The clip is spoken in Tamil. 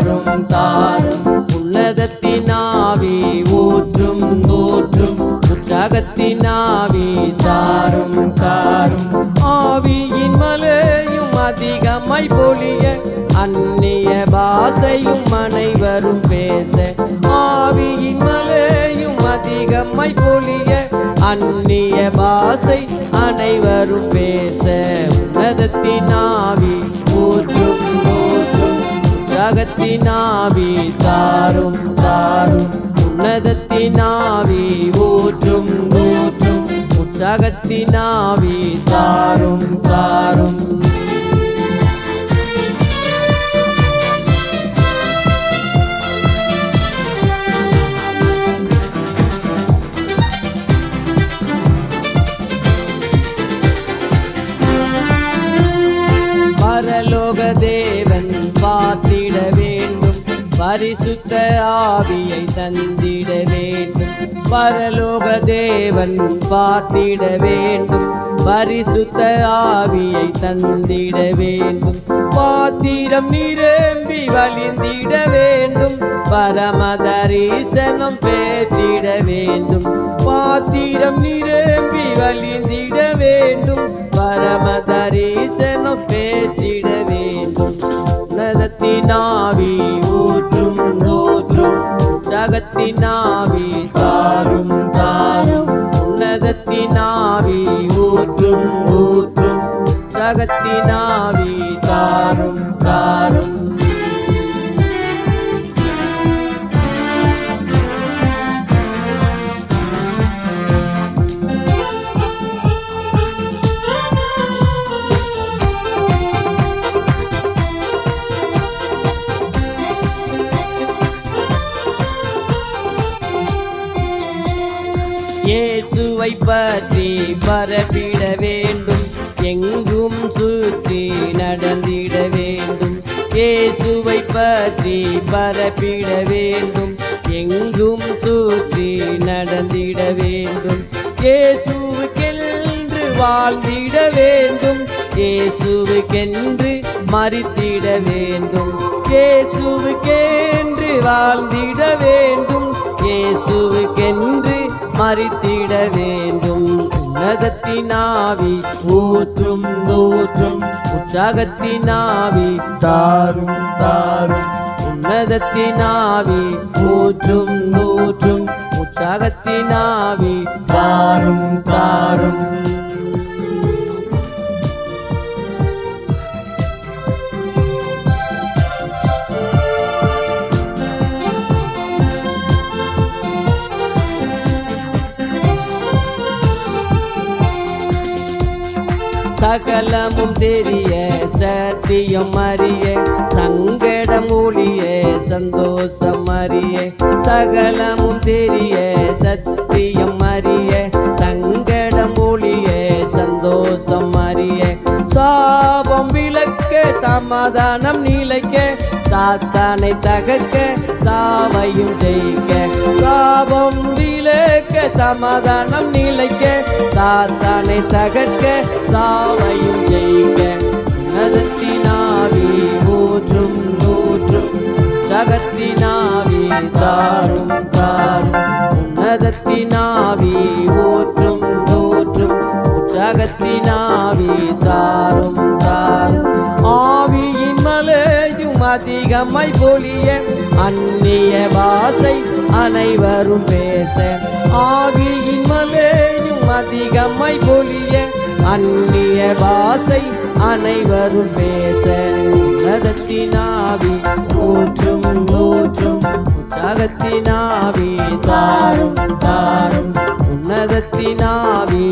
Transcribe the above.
தாரும் தாரும் உன்னதத்தினாவி ஊற்றும் ஊற்றும் உற்சாகத்தினாவி தாரும் தாரும் ஆவியின் மலையும் அதிகமாய் பொழிய அந்நிய பாஷையும் அனைவரும் பேச ஆவியின் மலையும் அதிகமாய் பொழிய அந்நிய பாஷை அனைவரும் பேச உன்னதத்தினாவி ஊற்றும் ஊற்றும் உற்சாகத்தினாவி தாரும் தாரும் உன்னதத்தினாவி ஊற்றும் ஊற்றும் உற்சாகத்தினாவி தாரும் தாரும் பரலோக தேவன் பார்த்திட வேண்டும் பரிசுத்த ஆவியை தந்திட வேண்டும் பரலோக தேவன் பார்த்திட வேண்டும் பரிசுத்த ஆவியை தந்திட வேண்டும் பாத்திரம் நிரம்பி வழிந்திட வேண்டும் பரமதரிசனம் பெற்றிட வேண்டும் பாத்திரம் நிரம்பி வழிந்திட வேண்டும் பரமதரிசனம் பெற்றிட வேண்டும் உன்னதத்தினாவி ஊற்றும் ஊற்றும் உற்சாகத்தினாவி தாரும் தாரும் உன்னதத்தினாவி ஊற்றும் ஊற்றும் உற்சாகத்தினாவி தாரும் தாரும் இயேசுவை பற்றி பரப்பிட வேண்டும் எங்கும் சுற்றி நடந்திட வேண்டும் இயேசுவை பற்றி பரப்பிட வேண்டும் எங்கும் சுற்றி நடந்திட வேண்டும் இயேசுவுக்கென்று வாழ்ந்திட வேண்டும் இயேசுவுக்கென்று மரித்திட வேண்டும் இயேசுவுக்கென்று வாழ்ந்திட வேண்டும் இயேசுவுக்கென்று மரித்திட வேண்டும் உன்னதத்தினாவி ஊற்றும் ஊற்றும் உற்சாகத்தினாவி தாரும் தாரும் உன்னதத்தினாவி ஊற்றும் ஊற்றும் உற்சாகத்தினாவி தாரும் தாரும் சகலமும் தெரிய சத்தியம் அறிய சங்கடம் ஒழிய சந்தோஷம் அறிய சகலமும் தெரிய சத்தியம் அறிய சங்கடம் ஒழிய சந்தோஷம் அறிய சாபம் விளக்க சமாதானம் நிலைக்க சாத்தானை தகர்க்க சாவையும் ஜெயிக்க சாபம் விளக்க சமாதானம் நிலைக்க சாத்தானை தகர்க்க சாவையும் ஜெயிக்க உன்னதத்தினாவி ஊற்றும் ஊற்றும் உற்சாகத்தினாவி தாரும் தாரும் உன்னதத்தினாவி ஊற்றும் ஊற்றும் உற்சாகத்தினாவி தாரும் தாரும் ஆவியின் மலையும் அதிகமாய் பொழிய அந்நிய பாஷை அனைவரும் பேச ஆவியின் மலையும் அதிகமாய் பொழிய அந்நிய பாஷை அனைவரும் பேச உன்னதத்தினாவி ஊற்றும் ஊற்றும் உற்சாகத்தினாவி தாரும் தாரும் உன்னதத்தினாவி